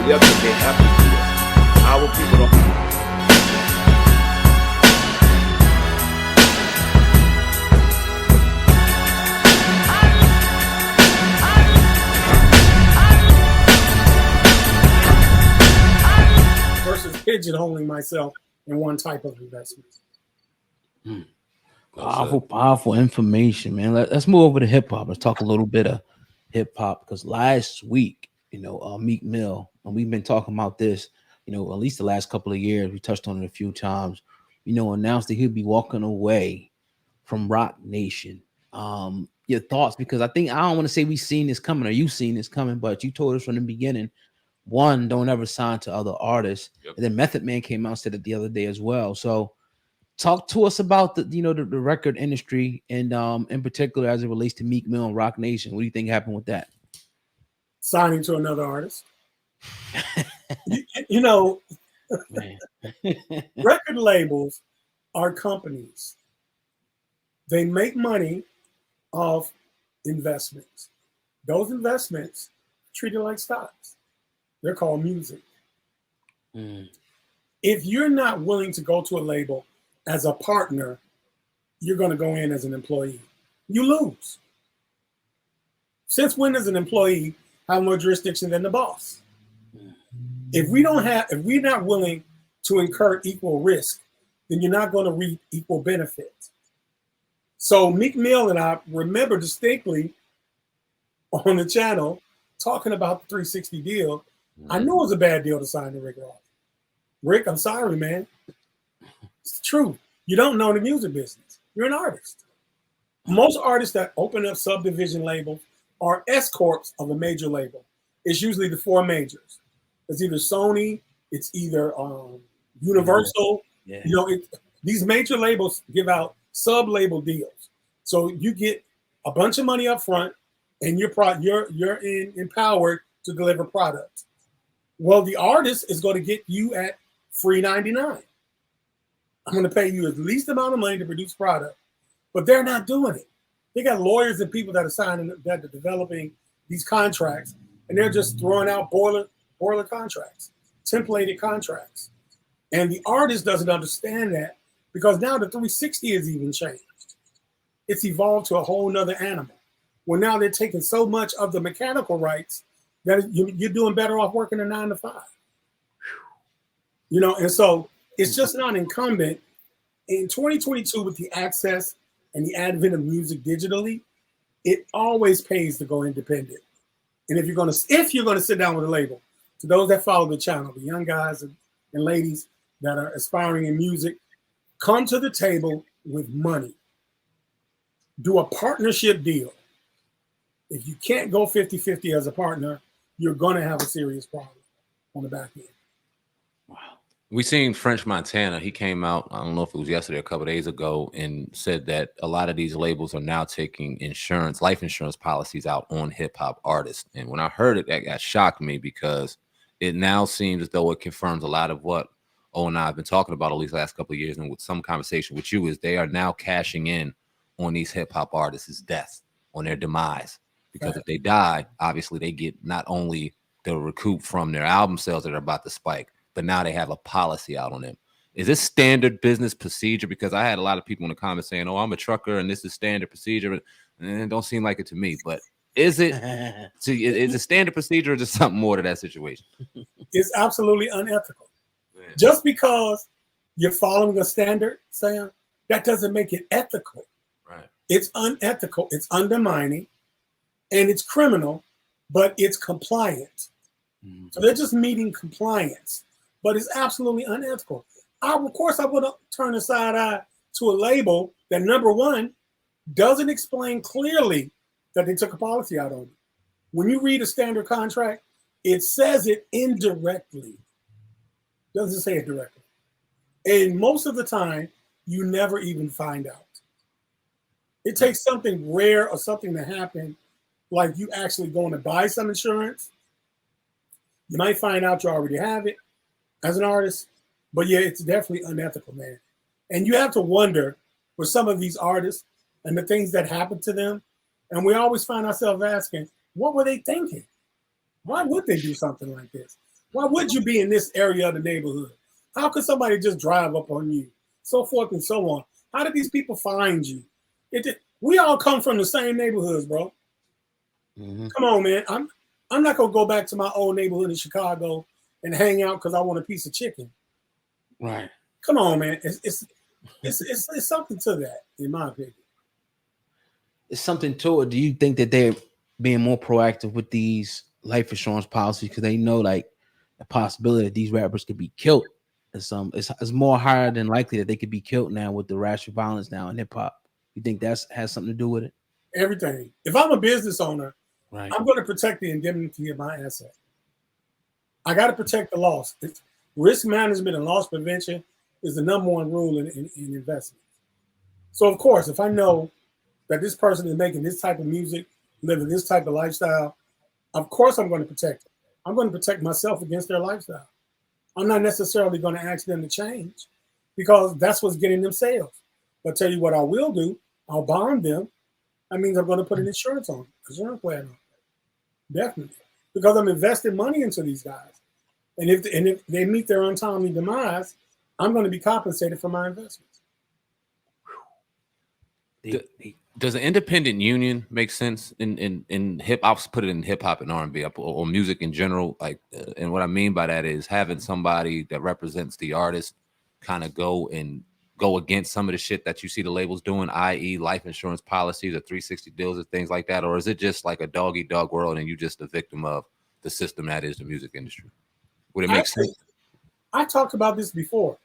Yes, but they have to do it. Our people don't. Versus pigeonholing myself in one type of investment. Powerful information, man. Let's move over to hip hop. Let's talk a little bit of hip hop because last week, Meek Mill, and we've been talking about this, at least the last couple of years. We touched on it a few times. Announced that he'll be walking away from Rocnation. Your thoughts? Because I don't want to say we've seen this coming or you've seen this coming, but you told us from the beginning. One, don't ever sign to other artists. Yep. And then Method Man came out and said it the other day as well. So talk to us about the record industry and in particular as it relates to Meek Mill and Rocnation. What do you think happened with that? Signing to another artist. Record labels are companies. They make money off investments. Those investments treated like stocks. They're called music. If you're not willing to go to a label as a partner, you're going to go in as an employee. You lose. Since when does an employee have more jurisdiction than the boss? If we're not willing to incur equal risk, then you're not going to reap equal benefits. So Meek Mill and I remember distinctly on the channel talking about the 360 deal. I knew it was a bad deal to sign to Rick Ross. Rick, I'm sorry, man. It's true. You don't know the music business. You're an artist. Most artists that open up subdivision labels are S-corps of a major label. It's usually the four majors. It's either Sony, it's either Universal. Yeah. These major labels give out sub-label deals. So you get a bunch of money up front, and you're empowered to deliver products. Well, the artist is going to get you at free 99. I'm going to pay you the least amount of money to produce product, but they're not doing it. They got lawyers and people that are signing, that are developing these contracts, and they're just throwing out boiler contracts, templated contracts. And the artist doesn't understand that because now the 360 has even changed. It's evolved to a whole nother animal. Well, now they're taking so much of the mechanical rights that you're doing better off working a 9 to 5. And so it's just not incumbent in 2022 with the access and the advent of music digitally. It always pays to go independent. And if you're going to sit down with a label, to those that follow the channel, the young guys and ladies that are aspiring in music, come to the table with money. Do a partnership deal. If you can't go 50-50 as a partner, you're going to have a serious problem on the back end. Wow. We seen French Montana. He came out, I don't know if it was yesterday or a couple of days ago, and said that a lot of these labels are now taking life insurance policies out on hip hop artists. And when I heard it, that shocked me because it now seems as though it confirms a lot of what O and I have been talking about at least the last couple of years, and with some conversation with you, is they are now cashing in on these hip hop artists' deaths, on their demise. Because if they die, obviously they get not only the recoup from their album sales that are about to spike, but now they have a policy out on them. Is this standard business procedure? Because I had a lot of people in the comments saying, "Oh, I'm a trucker and this is standard procedure," and it don't seem like it to me. But is it? Is it standard procedure or just something more to that situation? It's absolutely unethical. Man. Just because you're following a standard, Sam, that doesn't make it ethical. Right? It's unethical. It's undermining. And it's criminal, but it's compliant. Mm-hmm. So they're just meeting compliance, but it's absolutely unethical. Of course, I would turn a side eye to a label that, number one, doesn't explain clearly that they took a policy out on you. When you read a standard contract, it says it indirectly. Doesn't say it directly. And most of the time, you never even find out. It takes something rare or something to happen, like you actually going to buy some insurance. You might find out you already have it as an artist, but yeah, it's definitely unethical, man. And you have to wonder for some of these artists and the things that happen to them. And we always find ourselves asking, what were they thinking? Why would they do something like this? Why would you be in this area of the neighborhood? How could somebody just drive up on you? So forth and so on. How did these people find you? We all come from the same neighborhoods, bro. Mm-hmm. Come on, man. I'm not gonna go back to my old neighborhood in Chicago and hang out because I want a piece of chicken. Right. Come on, man. It's something to that, in my opinion. It's something to it. Do you think that they're being more proactive with these life insurance policies because they know like the possibility that these rappers could be killed? It's more higher than likely that they could be killed now with the racial violence now in hip hop. You think that's has something to do with it? Everything. If I'm a business owner, Right. I'm going to protect the indemnity of my asset. I got to protect the loss. Risk management and loss prevention is the number one rule in investment. So, of course, if I know that this person is making this type of music, living this type of lifestyle, of course I'm going to protect them. I'm going to protect myself against their lifestyle. I'm not necessarily going to ask them to change because that's what's getting them sales. But tell you what I will do, I'll bond them. That means I'm going to put an insurance plan on. Definitely. Because I'm investing money into these guys. And if they meet their untimely demise, I'm going to be compensated for my investments. Does an independent union make sense in hip hop? Put it in hip hop and R&B or music in general. Like, and what I mean by that is having somebody that represents the artist kind of go against some of the shit that you see the labels doing, i.e., life insurance policies or 360 deals or things like that, or is it just like a dog eat dog world and you just a victim of the system that is the music industry? Would it make sense? I talked about this before.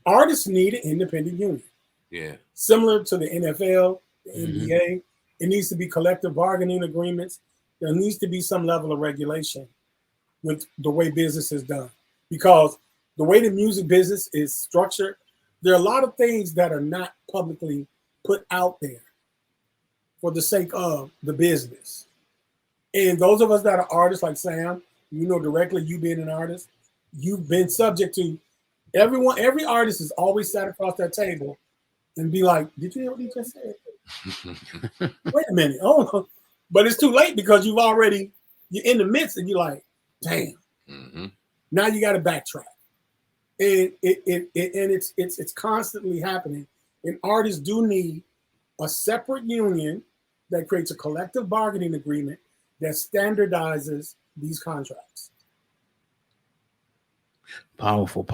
Artists need an independent union. Yeah. Similar to the NFL, the NBA, it needs to be collective bargaining agreements. There needs to be some level of regulation with the way business is done. Because the way the music business is structured, there are a lot of things that are not publicly put out there for the sake of the business. And those of us that are artists like Sam, you know directly, you being an artist, you've been subject to every artist is always sat across that table and be like, did you hear what he just said? Wait a minute. Oh, but it's too late because you're in the midst and you're like, damn. Mm-hmm. Now you got to backtrack. And it's constantly happening. And artists do need a separate union that creates a collective bargaining agreement that standardizes these contracts. Powerful.